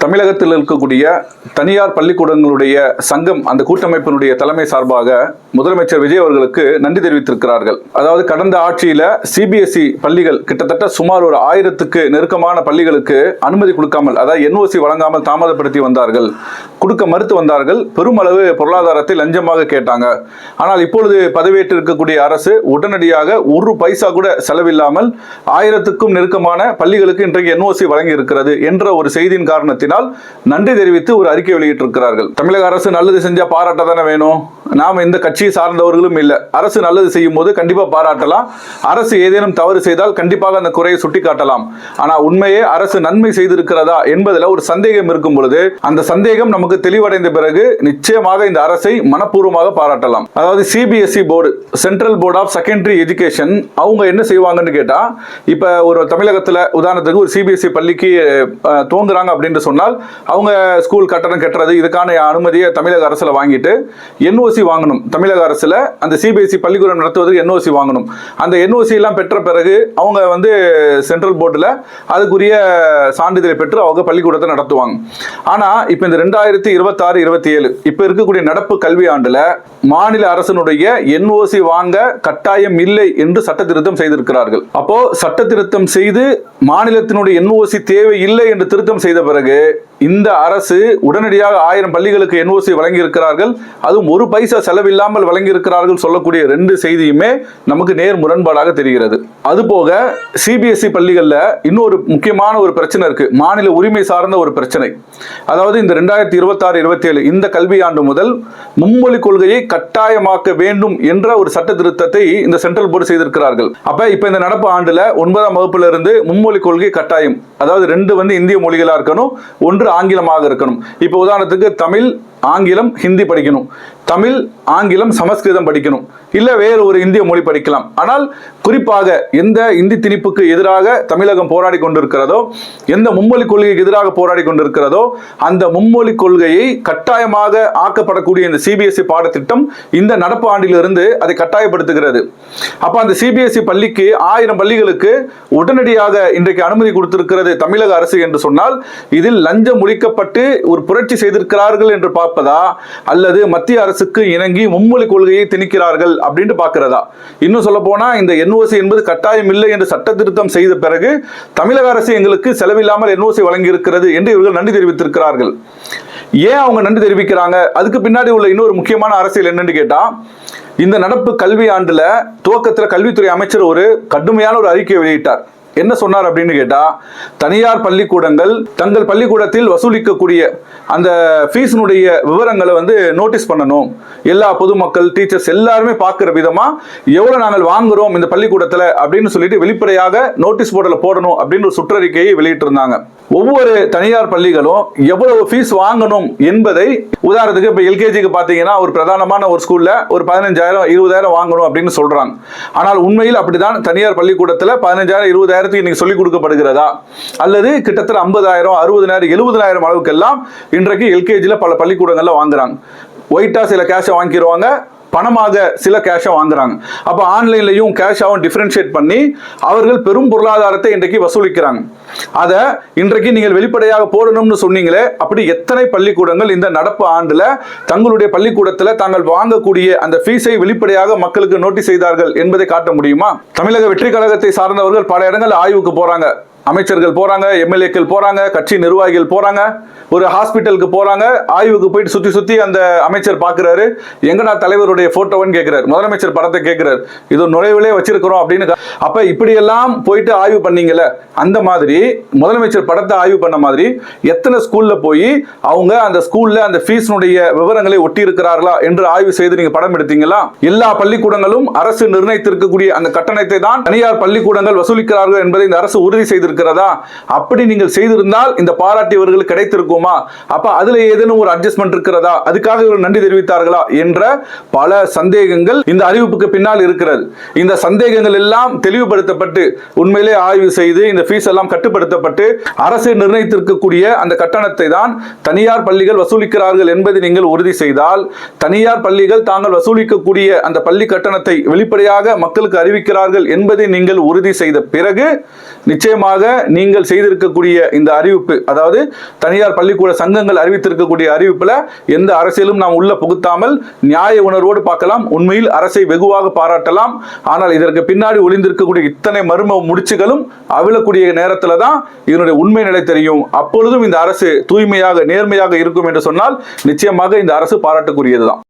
தமிழகத்தில் இருக்கக்கூடிய தனியார் பள்ளிக்கூடங்களுடைய சங்கம் அந்த கூட்டமைப்பினுடைய தலைமை சார்பாக முதலமைச்சர் விஜய் அவர்களுக்கு நன்றி தெரிவித்திருக்கிறார்கள். அதாவது கடந்த ஆட்சியில சிபிஎஸ்இ பள்ளிகள் கிட்டத்தட்ட சுமார் ஒரு 1000க்கு நெருக்கமான பள்ளிகளுக்கு அனுமதி கொடுக்காமல், அதாவது NOC வழங்காமல் தாமதப்படுத்தி வந்தார்கள், கொடுக்க மறுத்து வந்தார்கள். பெருமளவு பொருளாதாரத்தை லஞ்சமாக கேட்டாங்க. ஆனால் இப்பொழுது பதவியேற்று இருக்கக்கூடிய அரசு உடனடியாக ஒரு பைசா கூட செலவில்லாமல் 1000க்கும் நெருக்கமான பள்ளிகளுக்கு இன்றைக்கு NOC வழங்கி இருக்கிறது என்ற ஒரு செய்தியின் காரணத்தினால் நன்றி தெரிவித்து ஒரு அறிக்கை வெளியிட்டிருக்கிறார்கள். தமிழக அரசு நல்லது செஞ்சா பாராட்ட தானே வேணும். நாம இந்த கட்சியை சார்ந்தவர்களும் இல்லை. அரசு நல்லது செய்யும் போது கண்டிப்பா பாராட்டலாம். அரசு ஏதேனும் தவறு செய்தால் கண்டிப்பாக அந்த குறையை சுட்டிக்காட்டலாம். ஆனா உண்மையே அரசு நன்மை செய்திருக்கிறதா என்பதில் ஒரு சந்தேகம் இருக்கும் பொழுது அந்த சந்தேகம் நமக்கு தெளிவடைந்த பிறகு நிச்சயமாக இந்த அரசை மனப்பூர்வமாக பாராட்டலாம். அதாவது CBSE board, central board of secondary education, அவங்க என்ன செய்வாங்கன்னு கேட்டா, இப்ப ஒரு தமிழகத்துல உதாரணத்துக்கு ஒரு சிபிஎஸ்இ பள்ளிக்கு துவங்குறாங்க அப்படின்னு சொன்னால் அவங்க ஸ்கூல் கட்டணம் கட்டுறது இதுக்கான அனுமதியை தமிழக அரசுல வாங்கிட்டு NOC வாங்கணும். தமிழக அரசுல அந்த சிபிஎஸ்இ பள்ளிக்கூடம் நடத்துவதற்கு NOC வாங்கணும். அந்த NOC எல்லாம் பெற்ற பிறகு அவங்க சென்ட்ரல் போர்டுல அதுக்குரிய சான்றிதழை பெற்று அவங்க பள்ளிக்கூடத்தை நடத்துவாங்க. ஆனா இப்ப இந்த 2026-27 இப்ப இருக்கக்கூடிய நடப்பு கல்வி ஆண்டுல மாநில அரசினுடைய NOC வாங்க கட்டாயம் இல்லை என்று சட்ட திருத்தம் செய்திருக்கிறார்கள். அப்போ சட்ட திருத்தம் செய்து மாநிலத்தினுடைய NOC தேவை இல்லை என்று திருத்தம் செய்த பிறகு இந்த அரசு உடனடியாக 1000 பள்ளிகளுக்கு NOC வழங்கி இருக்கிறார்கள். அதுவும் ஒரு பைசா செலவில்லாமல் வழங்கி இருக்கிறார்கள் சொல்லக்கூடிய 2 செய்தியுமே நமக்கு நேர் முரண்பாடாக தெரிகிறது. அதுபோக சிபிஎஸ்இ பள்ளிகள்ல இன்னொரு முக்கியமான ஒரு பிரச்சனை இருக்கு. மாநில உரிமை சார்ந்த ஒரு பிரச்சனை. அதாவது இந்த 2026-27 இந்த கல்வியாண்டு முதல் மும்மொழி கொள்கையை கட்டாயமாக்க வேண்டும் என்ற ஒரு சட்ட திருத்தத்தை இந்த சென்ட்ரல் போர்டு செய்திருக்கிறார்கள். அப்ப இப்ப இந்த நடப்பு ஆண்டுல 9ஆம் வகுப்புல இருந்து மும்மொழி கொள்கை கட்டாயம். அதாவது 2 இந்திய மொழிகளா இருக்கணும், 1 ஆங்கிலமாக இருக்கணும். இப்ப உதாரணத்துக்கு தமிழ், ஆங்கிலம், ஹிந்தி படிக்கணும், தமிழ், ஆங்கிலம், சமஸ்கிருதம் படிக்கணும், இல்ல வேறு ஒரு இந்திய மொழி படிக்கலாம். ஆனால் குறிப்பாக எந்த இந்தி திணிப்புக்கு எதிராக தமிழகம் போராடி கொண்டிருக்கிறதோ, எந்த மும்மொழி கொள்கைக்கு எதிராக போராடி கொண்டிருக்கிறதோ அந்த மும்மொழி கொள்கையை கட்டாயமாக ஆக்கப்படக்கூடிய இந்த சிபிஎஸ்இ பாடத்திட்டம் இந்த நடப்பு ஆண்டிலிருந்து அதை கட்டாயப்படுத்துகிறது. அப்ப அந்த சிபிஎஸ்இ பள்ளிக்கு 1000 பள்ளிகளுக்கு உடனடியாக இன்றைக்கு அனுமதி கொடுத்திருக்கிறது தமிழக அரசு என்று சொன்னால் இதில் லஞ்சம் ஒழிக்கப்பட்டு ஒரு புரட்சி செய்திருக்கிறார்கள் என்று பார்ப்பதா, அல்லது மத்திய அரசுக்கு இணங்கி மும்மொழி கொள்கையை திணிக்கிறார்கள் அப்படின்னு பார்க்கிறதா? இன்னும் சொல்ல போனா இந்த NOC என்பது கட்டாயம் இல்லை என்று சட்ட திருத்தம் செய்த பிறகு தமிழக அரசு எங்களுக்கு செலவில்லாமல் NOC வழங்கி இருக்கிறது என்று இவர்கள் நன்றி தெரிவித்திருக்கிறார்கள். ஏன் அவங்க நன்றி தெரிவிக்கிறாங்க? அதுக்கு பின்னாடி உள்ள இன்னொரு முக்கியமான அரசியல் என்னன்னு கேட்டா, இந்த நடப்பு கல்வி ஆண்டுல துவக்கத்துல கல்வித்துறை அமைச்சர் ஒரு கடுமையான ஒரு அறிக்கை வெளியிட்டார். என்ன சொன்னார் அப்படின்னு கேட்டா, தனியார் பள்ளிக்கூடங்கள் தங்கள் பள்ளிக்கூடத்தில் வசூலிக்கக்கூடிய அந்த ஃபீஸினுடைய விவரங்களை நோட்டீஸ் பண்ணணும். எல்லா பொதுமக்கள், டீச்சர்ஸ் எல்லாருமே பார்க்கிற விதமா எவ்வளவு நாங்கள் வாங்குறோம் இந்த பள்ளிக்கூடத்துல அப்படின்னு சொல்லிட்டு வெளிப்படையாக நோட்டீஸ் போர்டுல போடணும் அப்படின்னு ஒரு சுற்றறிக்கையை வெளியிட்டு இருந்தாங்க. ஒவ்வொரு தனியார் பள்ளிகளும் எவ்வளவு ஃபீஸ் வாங்கணும் என்பதை, உதாரணத்துக்கு இப்ப எல்கேஜிக்கு பாத்தீங்கன்னா ஒரு பிரதானமான ஒரு ஸ்கூல்ல ஒரு 15,000-20,000 வாங்கணும் அப்படின்னு சொல்றாங்க. ஆனால் உண்மையில் அப்படிதான் தனியார் பள்ளிக்கூடத்துல 15,000-20,000 இன்னைக்கு சொல்லிக் கொடுக்கப்படுகிறதா? அல்லது கிட்டத்தட்ட 50,000, 60,000, 70,000 அளவுக்கு எல்லாம் இன்றைக்கு எல்கேஜில பல பள்ளிக்கூடங்கள்ல வாங்குறாங்க. ஒயிட்டா சில கேஷை வாங்கிடுவாங்க, பணமாக சில கேஷை வாங்குறாங்க. அப்ப ஆன்லைன்லையும் கேஷாவும் டிஃபரன்ஷியேட் பண்ணி அவர்கள் பெரும் பொருளாதாரத்தை இன்றைக்கு வசூலிக்கிறாங்க. அதை இன்றைக்கு நீங்கள் வெளிப்படையாக போடணும்னு சொன்னீங்களே, அப்படி எத்தனை பள்ளிக்கூடங்கள் இந்த நடப்பு ஆண்டுல தங்களுடைய பள்ளிக்கூடத்துல தாங்கள் வாங்கக்கூடிய அந்த ஃபீஸை வெளிப்படையாக மக்களுக்கு நோட்டீஸ் செய்தார்கள் என்பதை காட்ட முடியுமா? தமிழக வெற்றி கழகத்தை சார்ந்தவர்கள் பல இடங்கள் ஆய்வுக்கு போறாங்க. அமைச்சர்கள் போறாங்க, எம்எல்ஏக்கள் போறாங்க, கட்சி நிர்வாகிகள் போறாங்க, ஒரு ஹாஸ்பிட்டலுக்கு போறாங்க. ஆய்வுக்கு போயிட்டு சுத்தி சுத்தி அந்த அமைச்சர் பாக்குறாரு, எங்கடா தலைவருடைய போட்டோன்னு கேட்கிறார், முதலமைச்சர் படத்தை கேட்கிறார், இது நுழைவிலே வச்சிருக்கிறோம் அப்படின்னு. அப்ப இப்படி எல்லாம் போயிட்டு ஆய்வு பண்ணீங்கல்ல, அந்த மாதிரி முதலமைச்சர் படத்தை ஆய்வு பண்ண மாதிரி எத்தனை ஸ்கூல்ல போய் அவங்க அந்த ஸ்கூல்ல அந்த ஃபீஸ்னுடைய விவரங்களை ஒட்டி இருக்கிறார்களா என்று ஆய்வு செய்து நீங்க படம் எடுத்தீங்களா? எல்லா பள்ளிக்கூடங்களும் அரசு நிர்ணயித்திருக்கக்கூடிய அந்த கட்டணத்தை தான் தனியார் பள்ளிக்கூடங்கள் வசூலிக்கிறார்கள் என்பதை இந்த அரசு உறுதி செய்து இருக்கிறதா? அப்படி நீங்கள் செய்திருந்தால் இந்த பாராட்டியவர்களுக்கு கிடைத்திருக்குமா? அப்ப அதுல ஏதேனும் ஒரு அட்ஜஸ்ட்மெண்ட் இருக்கிறதா? அதுக்காக இவர்கள் நன்றி தெரிவித்தார்களா என்ற பல சந்தேகங்கள் இந்த அறிவிப்புக்கு பின்னால் இருக்கிறது. இந்த சந்தேகங்கள் எல்லாம் தெளிவுபடுத்தப்பட்டு உண்மையிலே ஆய்வு செய்து இந்த ஃபீஸ் எல்லாம் கட்டுப்படுத்தப்பட்டு அரசு நிர்ணயித்திருக்கக்கூடிய அந்த கட்டணத்தை தான் தனியார் பள்ளிகள் வசூலிக்கிறார்கள் என்பதை நீங்கள் உறுதி செய்தால், தனியார் பள்ளிகள் தாங்கள் வசூலிக்கக்கூடிய அந்த பள்ளி கட்டணத்தை வெளிப்படையாக மக்களுக்கு அறிவிக்கிறார்கள் என்பதை நீங்கள் உறுதி செய்த பிறகு நிச்சயமாக நீங்கள் செய்திருக்கக்கூடிய இந்த அறிவிப்பு, அதாவது தனியார் பள்ளிக்கூட சங்கங்கள் அறிவித்திருக்கக்கூடிய அறிவிப்புல எந்த அரசியலும் நாம் உள்ள புகுத்தாமல் நியாய உணர்வோடு பார்க்கலாம். உண்மையில் அரசை வெகுவாக பாராட்டலாம். ஆனால் இதற்கு பின்னாடி ஒளிந்திருக்கக்கூடிய இத்தனை மர்ம முடிச்சுகளும் அவிழக்கூடிய நேரத்துல தான் இதனுடைய உண்மை நிலை தெரியும். அப்பொழுதும் இந்த அரசு தூய்மையாக நேர்மையாக இருக்கும் என்று சொன்னால் நிச்சயமாக இந்த அரசு பாராட்டுக்குரியதுதான்.